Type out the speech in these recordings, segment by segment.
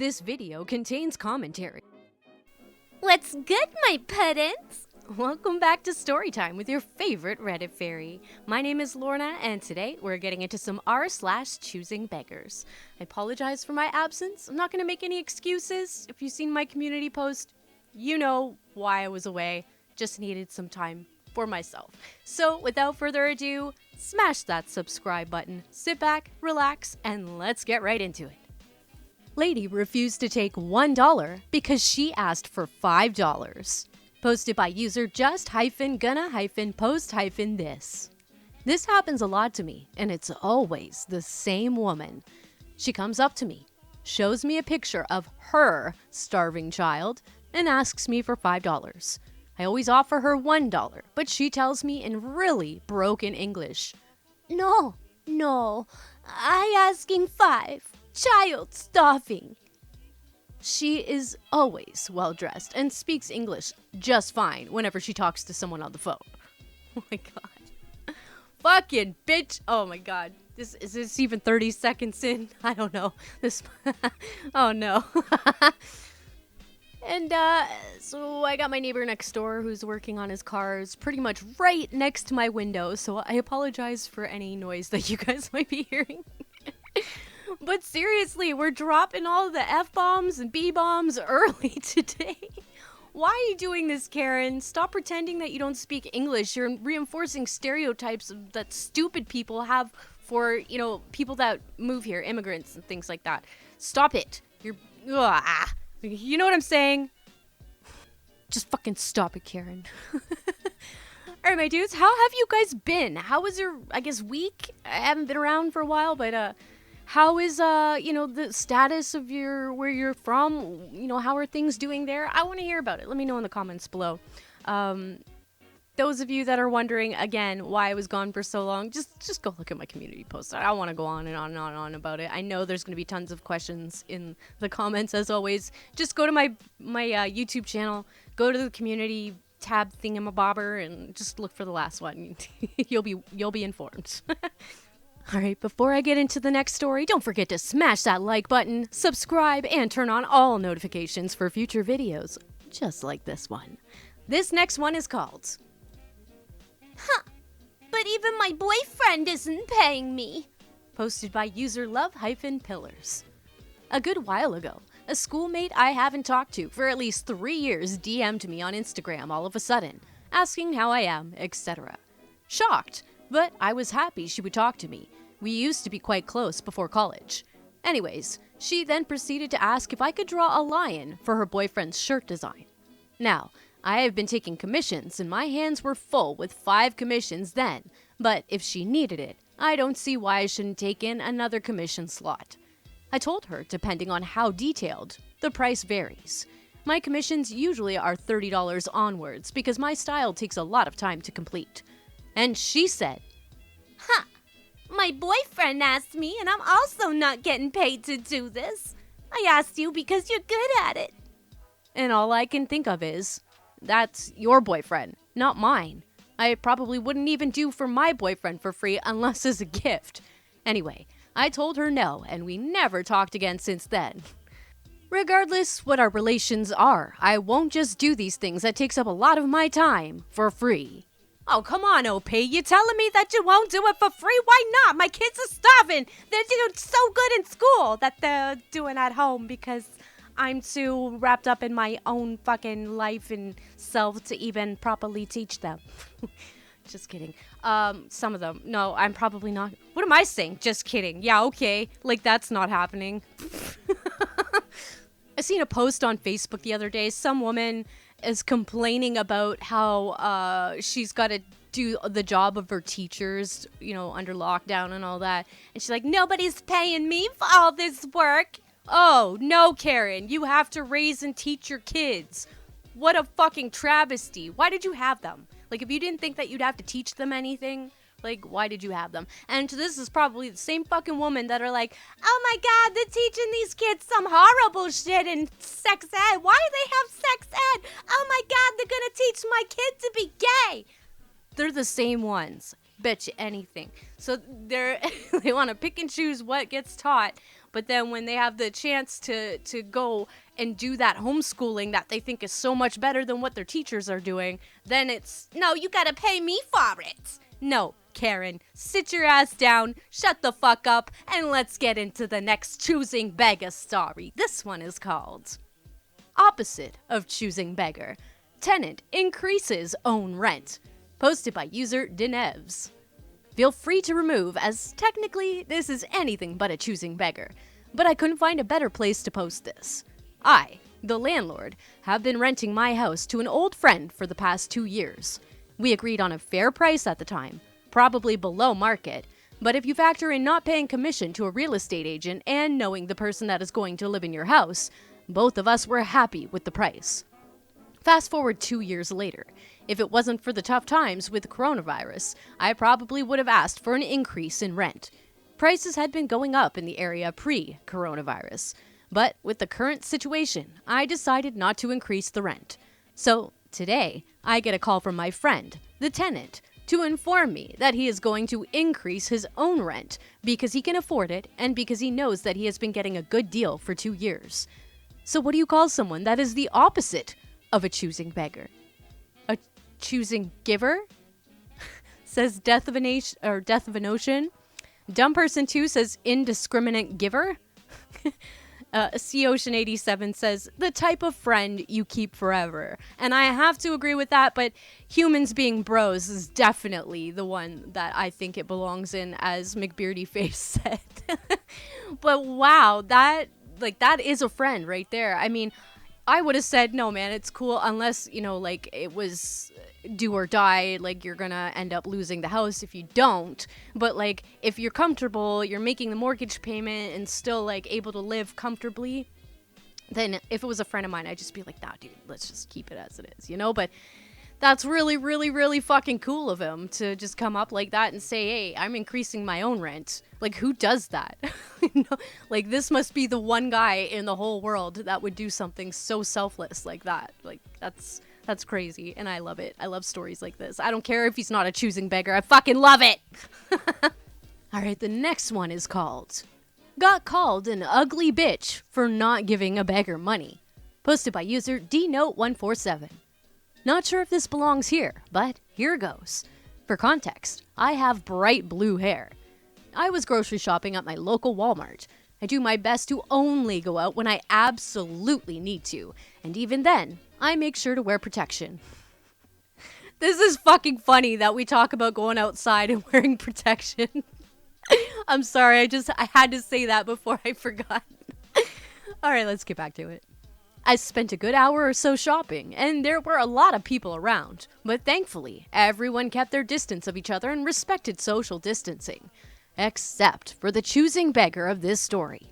This video contains commentary. What's good, my puddins? Welcome back to Storytime with your favorite Reddit fairy. My name is Lorna, and today we're getting into some r/ChoosingBeggars. I apologize for my absence. I'm not going to make any excuses. If you've seen my community post, you know why I was away. Just needed some time for myself. So without further ado, smash that subscribe button, sit back, relax, and let's get right into it. Lady refused to take $1 because she asked for $5. Posted by user just-gonna-post-this. This happens a lot to me, and it's always the same woman. She comes up to me, shows me a picture of her starving child, and asks me for $5. I always offer her $1, but she tells me in really broken English, No, I asking 5. Child starving. She is always well-dressed and speaks English just fine whenever she talks to someone on the phone. Oh my god. Fucking bitch. Oh my god. Is this even 30 seconds in? I don't know. Oh no. And so I got my neighbor next door who's working on his cars pretty much right next to my window, so I apologize for any noise that you guys might be hearing. But seriously, we're dropping all the F-bombs and B-bombs early today. Why are you doing this, Karen? Stop pretending that you don't speak English. You're reinforcing stereotypes that stupid people have for, people that move here, immigrants and things like that. Stop it. You know what I'm saying? Just fucking stop it, Karen. Alright, my dudes, how have you guys been? How was your, week? I haven't been around for a while, but, how is, the status of where you're from? How are things doing there? I want to hear about it. Let me know in the comments below. Those of you that are wondering, again, why I was gone for so long, just go look at my community post. I don't want to go on and on and on and on about it. I know there's going to be tons of questions in the comments, as always. Just go to my YouTube channel, go to the community tab thingamabobber, and just look for the last one. You'll be informed. Alright, before I get into the next story, don't forget to smash that like button, subscribe, and turn on all notifications for future videos, just like this one. This next one is called... But even my boyfriend isn't paying me. Posted by user love-pillars. A good while ago, a schoolmate I haven't talked to for at least 3 years DM'd me on Instagram all of a sudden, asking how I am, etc. Shocked, but I was happy she would talk to me. We used to be quite close before college. Anyways, she then proceeded to ask if I could draw a lion for her boyfriend's shirt design. Now, I have been taking commissions and my hands were full with 5 commissions then, but if she needed it, I don't see why I shouldn't take in another commission slot. I told her, depending on how detailed, the price varies. My commissions usually are $30 onwards because my style takes a lot of time to complete. And she said, My boyfriend asked me, and I'm also not getting paid to do this. I asked you because you're good at it. And all I can think of is, that's your boyfriend, not mine. I probably wouldn't even do for my boyfriend for free unless as a gift. Anyway, I told her no, and we never talked again since then. Regardless what our relations are, I won't just do these things that takes up a lot of my time for free. Oh, come on, OP. You're telling me that you won't do it for free? Why not? My kids are starving. They're doing so good in school that they're doing at home because I'm too wrapped up in my own fucking life and self to even properly teach them. Just kidding. Some of them. No, I'm probably not. What am I saying? Just kidding. Yeah, okay. Like, that's not happening. I seen a post on Facebook the other day. Some woman is complaining about how she's got to do the job of her teachers, under lockdown and all that. And she's like, nobody's paying me for all this work. Oh, no, Karen. You have to raise and teach your kids. What a fucking travesty. Why did you have them? Like, if you didn't think that you'd have to teach them anything, like, why did you have them? And this is probably the same fucking woman that are like, oh my god, they're teaching these kids some horrible shit in sex ed. Why do they have sex ed? Oh my god, they're gonna teach my kid to be gay. They're the same ones. Bet you anything. So they want to pick and choose what gets taught. But then when they have the chance to go and do that homeschooling that they think is so much better than what their teachers are doing, then it's, no, you gotta pay me for it. No, Karen, sit your ass down, shut the fuck up, and let's get into the next Choosing Beggar story. This one is called Opposite of Choosing Beggar. Tenant increases own rent. Posted by user Denevs. Feel free to remove, as technically this is anything but a Choosing Beggar, but I couldn't find a better place to post this. I, the landlord, have been renting my house to an old friend for the past 2 years. We agreed on a fair price at the time, probably below market, but if you factor in not paying commission to a real estate agent and knowing the person that is going to live in your house, both of us were happy with the price. Fast forward 2 years later. If it wasn't for the tough times with coronavirus, I probably would have asked for an increase in rent. Prices had been going up in the area pre-coronavirus, but with the current situation, I decided not to increase the rent. So today, I get a call from my friend, the tenant, to inform me that he is going to increase his own rent because he can afford it and because he knows that he has been getting a good deal for 2 years. So what do you call someone that is the opposite of a choosing beggar? A choosing giver? Says Death of a Notion. Dumb Person 2 says indiscriminate giver. Sea Ocean 87 says the type of friend you keep forever. And I have to agree with that, but humans being bros is definitely the one that I think it belongs in, as McBeardy Face said. But wow, that is a friend right there. I mean, I would have said, no, man, it's cool, unless, like, it was do or die, like, you're gonna end up losing the house if you don't. But, like, if you're comfortable, you're making the mortgage payment and still, like, able to live comfortably, then if it was a friend of mine, I'd just be like, nah, dude, let's just keep it as it is, But that's really, really, really fucking cool of him to just come up like that and say, hey, I'm increasing my own rent. Like, who does that? Like, this must be the one guy in the whole world that would do something so selfless like that. Like, that's crazy, and I love it. I love stories like this. I don't care if he's not a choosing beggar. I fucking love it! All right, the next one is called Got Called an Ugly Bitch for Not Giving a Beggar Money. Posted by user dnote147. Not sure if this belongs here, but here goes. For context, I have bright blue hair. I was grocery shopping at my local Walmart. I do my best to only go out when I absolutely need to, and even then, I make sure to wear protection. This is fucking funny that we talk about going outside and wearing protection. I'm sorry, I had to say that before I forgot. Alright, let's get back to it. I spent a good hour or so shopping, and there were a lot of people around, but thankfully, everyone kept their distance of each other and respected social distancing. Except for the choosing beggar of this story.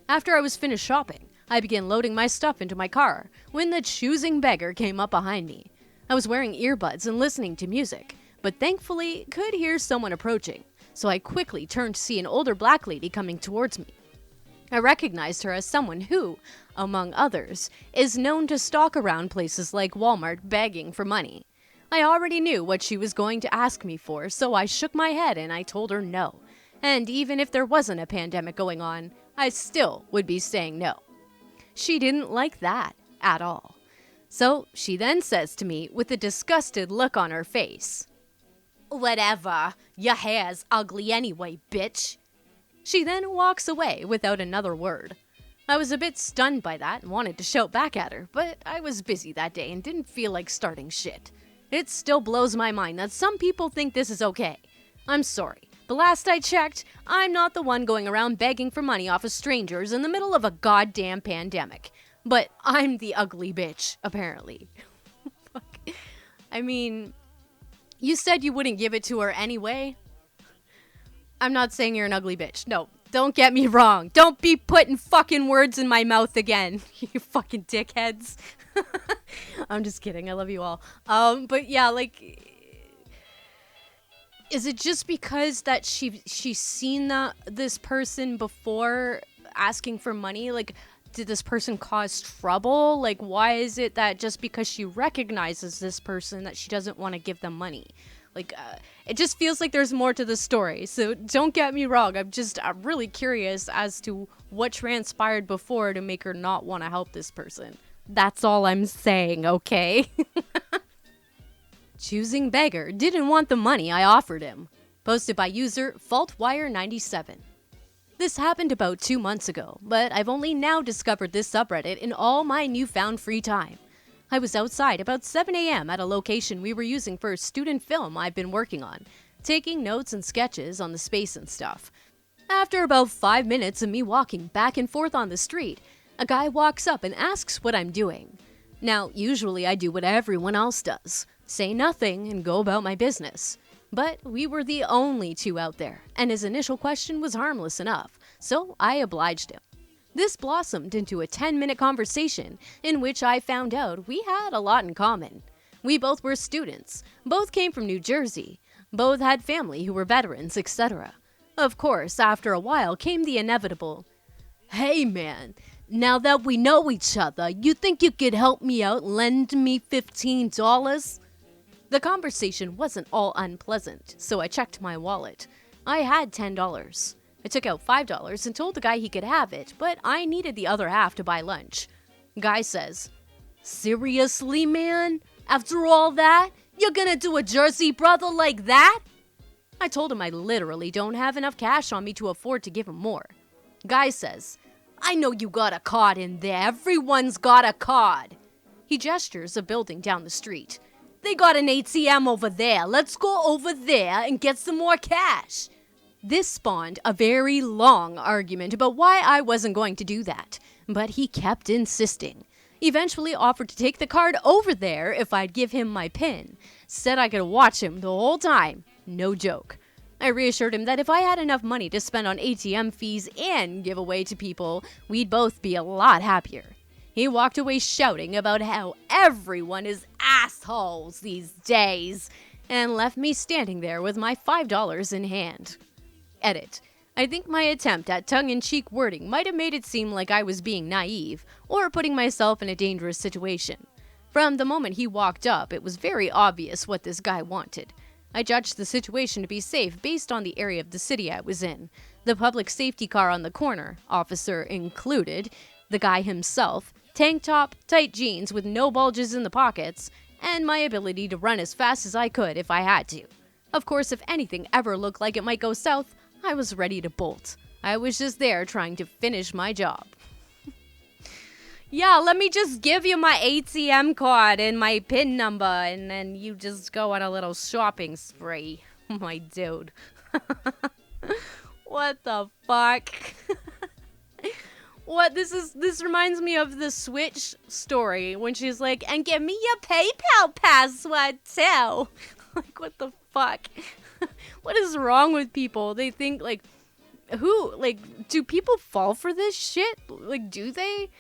After I was finished shopping, I began loading my stuff into my car when the choosing beggar came up behind me. I was wearing earbuds and listening to music, but thankfully could hear someone approaching, so I quickly turned to see an older black lady coming towards me. I recognized her as someone who, among others, is known to stalk around places like Walmart begging for money. I already knew what she was going to ask me for, so I shook my head and I told her no. And even if there wasn't a pandemic going on, I still would be saying no. She didn't like that at all. So she then says to me with a disgusted look on her face, "Whatever, your hair's ugly anyway, bitch." She then walks away without another word. I was a bit stunned by that and wanted to shout back at her, but I was busy that day and didn't feel like starting shit. It still blows my mind that some people think this is okay. I'm sorry, but last I checked, I'm not the one going around begging for money off of strangers in the middle of a goddamn pandemic. But I'm the ugly bitch, apparently. I mean, you said you wouldn't give it to her anyway. I'm not saying you're an ugly bitch. No, don't get me wrong. Don't be putting fucking words in my mouth again, you fucking dickheads. I'm just kidding. I love you all. But yeah, like, is it just because that she's seen this person before asking for money? Like, did this person cause trouble? Like, why is it that just because she recognizes this person that she doesn't want to give them money? It just feels like there's more to the story. So don't get me wrong. I'm really curious as to what transpired before to make her not want to help this person. That's all I'm saying, okay? Choosing Beggar didn't want the money I offered him. Posted by user FaultWire97. This happened about 2 months ago, but I've only now discovered this subreddit in all my newfound free time. I was outside about 7 a.m. at a location we were using for a student film I've been working on, taking notes and sketches on the space and stuff. After about 5 minutes of me walking back and forth on the street, a guy walks up and asks what I'm doing. Now, usually I do what everyone else does, say nothing and go about my business. But we were the only two out there, and his initial question was harmless enough, so I obliged him. This blossomed into a 10-minute conversation in which I found out we had a lot in common. We both were students, both came from New Jersey, both had family who were veterans, etc. Of course, after a while came the inevitable, "Hey man, now that we know each other, you think you could help me out, lend me $15? The conversation wasn't all unpleasant, so I checked my wallet. I had $10. I took out $5 and told the guy he could have it, but I needed the other half to buy lunch. Guy says, "Seriously, man? After all that? You're gonna do a Jersey brother like that?" I told him I literally don't have enough cash on me to afford to give him more. Guy says, "I know you got a card in there. Everyone's got a card." He gestures a building down the street. "They got an ATM over there. Let's go over there and get some more cash." This spawned a very long argument about why I wasn't going to do that, but he kept insisting. Eventually offered to take the card over there if I'd give him my PIN. Said I could watch him the whole time. No joke. I reassured him that if I had enough money to spend on ATM fees and give away to people, we'd both be a lot happier. He walked away shouting about how everyone is assholes these days, and left me standing there with my $5 in hand. Edit. I think my attempt at tongue-in-cheek wording might have made it seem like I was being naive, or putting myself in a dangerous situation. From the moment he walked up, it was very obvious what this guy wanted. I judged the situation to be safe based on the area of the city I was in. The public safety car on the corner, officer included, the guy himself, tank top, tight jeans with no bulges in the pockets, and my ability to run as fast as I could if I had to. Of course, if anything ever looked like it might go south, I was ready to bolt. I was just there trying to finish my job. "Yeah, let me just give you my ATM card and my PIN number, and then you just go on a little shopping spree." My dude. What the fuck? What this reminds me of the Switch story when she's like, "And give me your PayPal password too." Like, what the fuck? What is wrong with people? They think do people fall for this shit? Like, do they?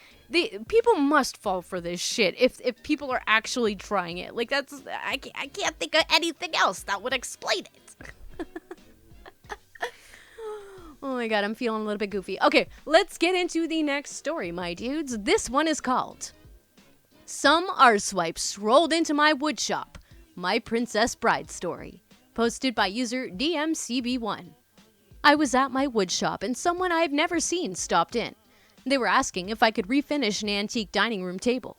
People must fall for this shit if people are actually trying it. Like, I can't think of anything else that would explain it. Oh my god, I'm feeling a little bit goofy. Okay, let's get into the next story, my dudes. This one is called "Some Arswipe Strolled Into My Woodshop, My Princess Bride Story." Posted by user DMCB1. I was at my woodshop and someone I've never seen stopped in. They were asking if I could refinish an antique dining room table.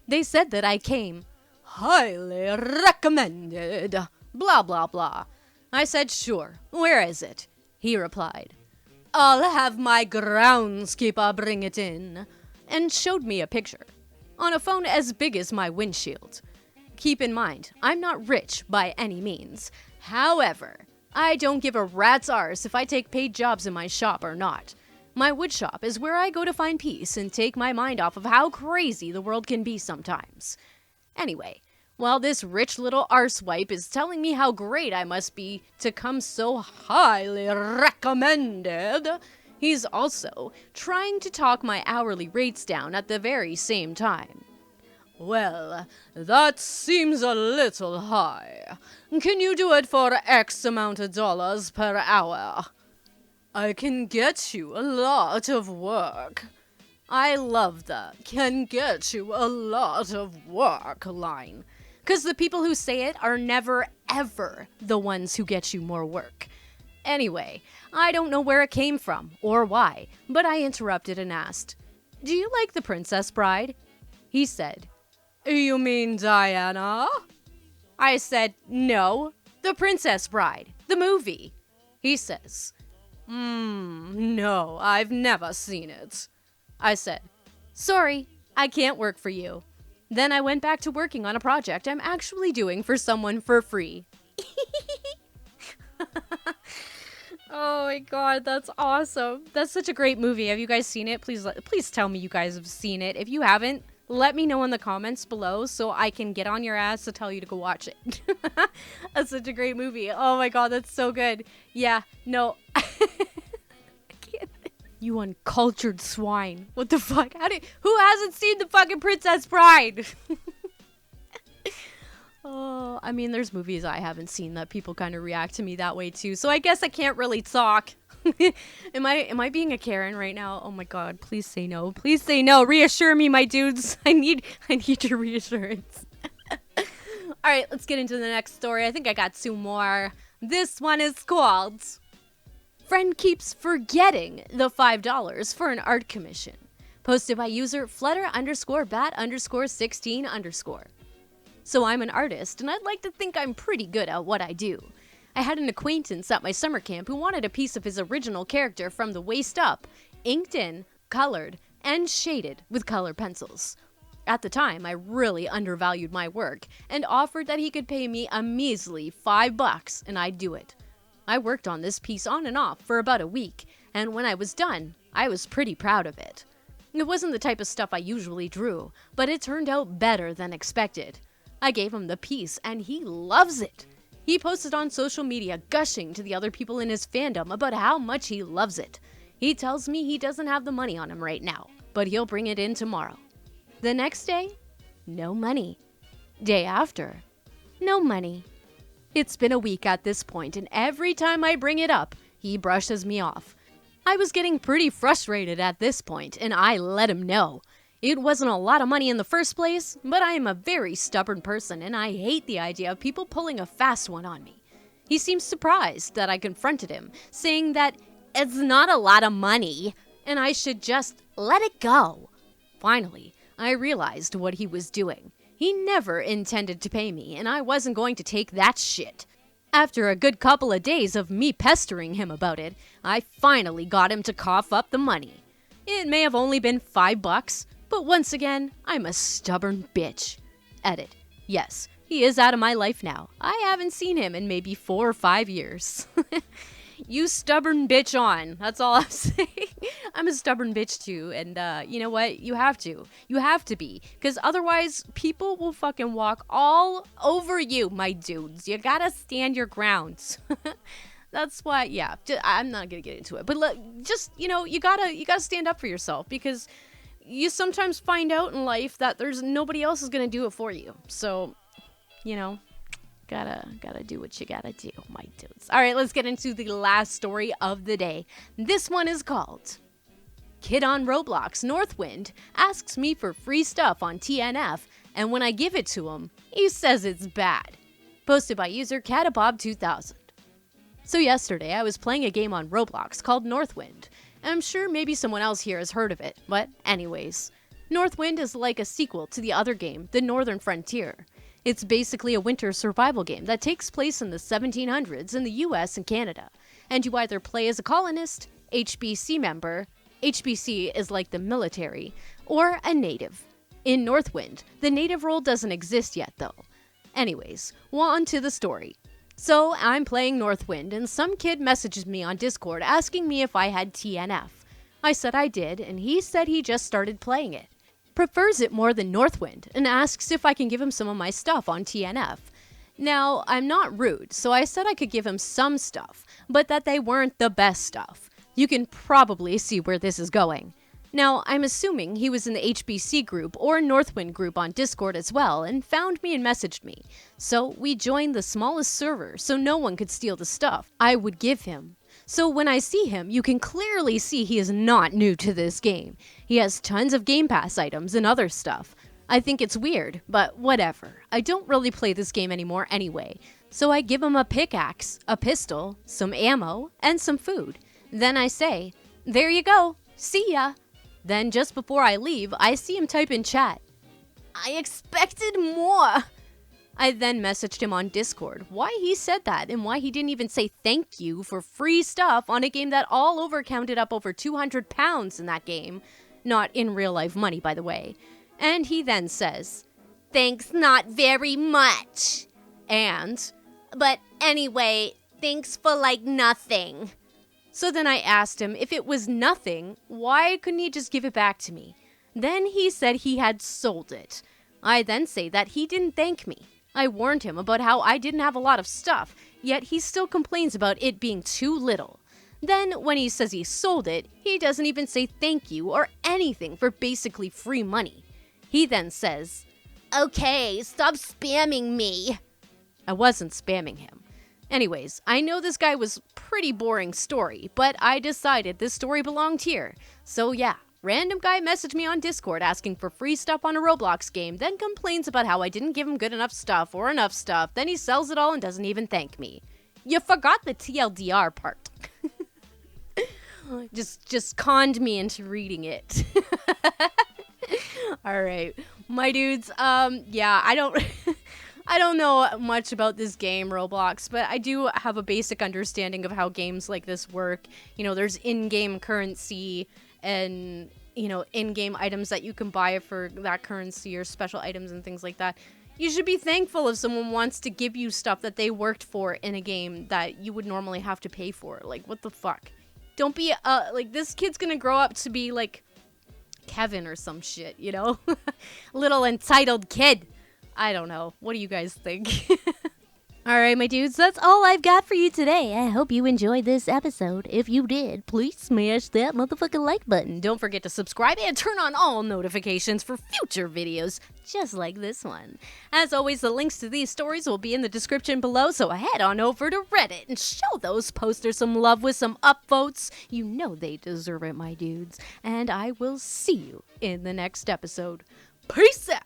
They said that I came highly recommended, blah blah blah. I said sure, where is it? He replied, "I'll have my groundskeeper bring it in," and showed me a picture on a phone as big as my windshield. Keep in mind, I'm not rich by any means. However, I don't give a rat's arse if I take paid jobs in my shop or not. My woodshop is where I go to find peace and take my mind off of how crazy the world can be sometimes. Anyway, while this rich little arsewipe is telling me how great I must be to come so highly recommended, he's also trying to talk my hourly rates down at the very same time. "Well, that seems a little high. Can you do it for X amount of dollars per hour?" "I can get you a lot of work." I love the "can get you a lot of work" line. Because the people who say it are never, ever the ones who get you more work. Anyway, I don't know where it came from or why, but I interrupted and asked, "Do you like The Princess Bride?" He said, "You mean Diana?" I said, "No, The Princess Bride, the movie." He says, "No, I've never seen it." I said, "Sorry, I can't work for you." Then I went back to working on a project I'm actually doing for someone for free. Oh my god, that's awesome. That's such a great movie. Have you guys seen it? Please tell me you guys have seen it. If you haven't, let me know in the comments below so I can get on your ass to tell you to go watch it. That's such a great movie. Oh my god, that's so good. Yeah, no. I can't. You uncultured swine. What the fuck? Who hasn't seen the fucking Princess Bride? Oh, I mean, there's movies I haven't seen that people kind of react to me that way too, so I guess I can't really talk. Am I being a Karen right now? Oh my god, please say no. Please say no. Reassure me, my dudes. I need your reassurance. Alright, let's get into the next story. I think I got two more. This one is called "Friend Keeps Forgetting the $5 for an Art Commission." Posted by user flutter_bat_16_. So I'm an artist, and I'd like to think I'm pretty good at what I do. I had an acquaintance at my summer camp who wanted a piece of his original character from the waist up, inked in, colored, and shaded with color pencils. At the time, I really undervalued my work and offered that he could pay me a measly $5 and I'd do it. I worked on this piece on and off for about a week, and when I was done, I was pretty proud of it. It wasn't the type of stuff I usually drew, but it turned out better than expected. I gave him the piece, and he loves it. He posted on social media gushing to the other people in his fandom about how much he loves it. He tells me he doesn't have the money on him right now, but he'll bring it in tomorrow. The next day, no money. Day after, no money. It's been a week at this point, and every time I bring it up, he brushes me off. I was getting pretty frustrated at this point, and I let him know. It wasn't a lot of money in the first place, but I am a very stubborn person and I hate the idea of people pulling a fast one on me. He seemed surprised that I confronted him, saying that it's not a lot of money and I should just let it go. Finally, I realized what he was doing. He never intended to pay me and I wasn't going to take that shit. After a good couple of days of me pestering him about it, I finally got him to cough up the money. It may have only been $5, but once again, I'm a stubborn bitch. Edit. Yes, he is out of my life now. I haven't seen him in maybe 4 or 5 years. You stubborn bitch on. That's all I'm saying. I'm a stubborn bitch too, and you know what? You have to. You have to be. Because otherwise, people will fucking walk all over you, my dudes. You gotta stand your grounds. That's why, yeah, I'm not gonna get into it. But just, you know, you gotta stand up for yourself, because you sometimes find out in life that there's nobody else is gonna do it for you. So, you know, gotta do what you gotta do, my dudes. All right, let's get into the last story of the day. This one is called "Kid on Roblox, Northwind, asks me for free stuff on TNF, and when I give it to him, he says it's bad." Posted by user Catabob2000. So yesterday, I was playing a game on Roblox called Northwind. I'm sure maybe someone else here has heard of it, but anyways. Northwind is like a sequel to the other game, The Northern Frontier. It's basically a winter survival game that takes place in the 1700s in the US and Canada, and you either play as a colonist, HBC member, HBC is like the military, or a native. In Northwind, the native role doesn't exist yet though. Anyways, on to the story. So I'm playing Northwind and some kid messages me on Discord asking me if I had TNF. I said I did, and he said he just started playing it. Prefers it more than Northwind, and asks if I can give him some of my stuff on TNF. Now, I'm not rude, so I said I could give him some stuff, but that they weren't the best stuff. You can probably see where this is going. Now, I'm assuming he was in the HBC group or Northwind group on Discord as well and found me and messaged me. So we joined the smallest server so no one could steal the stuff I would give him. So when I see him, you can clearly see he is not new to this game. He has tons of Game Pass items and other stuff. I think it's weird, but whatever. I don't really play this game anymore anyway. So I give him a pickaxe, a pistol, some ammo, and some food. Then I say, "There you go, see ya." Then just before I leave, I see him type in chat, "I expected more." I then messaged him on Discord why he said that and why he didn't even say thank you for free stuff on a game that all over counted up over 200 pounds in that game. Not in real life money, by the way. And he then says, "Thanks not very much. and But anyway, thanks for like nothing." so then I asked him if it was nothing, why couldn't he just give it back to me? Then he said he had sold it. I then say that he didn't thank me. I warned him about how I didn't have a lot of stuff, yet he still complains about it being too little. Then when he says he sold it, he doesn't even say thank you or anything for basically free money. He then says, "Okay, stop spamming me." I wasn't spamming him. Anyways, I know this guy was pretty boring story, but I decided this story belonged here. So yeah, random guy messaged me on Discord asking for free stuff on a Roblox game, then complains about how I didn't give him good enough stuff or enough stuff, then he sells it all and doesn't even thank me. You forgot the TLDR part. just conned me into reading it. All right, my dudes, yeah, I don't know much about this game, Roblox, but I do have a basic understanding of how games like this work. You know, there's in-game currency and, you know, in-game items that you can buy for that currency or special items and things like that. You should be thankful if someone wants to give you stuff that they worked for in a game that you would normally have to pay for. Like, what the fuck? Don't be, like, this kid's gonna grow up to be, like, Kevin or some shit, you know? Little entitled kid. I don't know. What do you guys think? Alright, my dudes, that's all I've got for you today. I hope you enjoyed this episode. If you did, please smash that motherfucking like button. Don't forget to subscribe and turn on all notifications for future videos just like this one. As always, the links to these stories will be in the description below, so head on over to Reddit and show those posters some love with some upvotes. You know they deserve it, my dudes. And I will see you in the next episode. Peace out!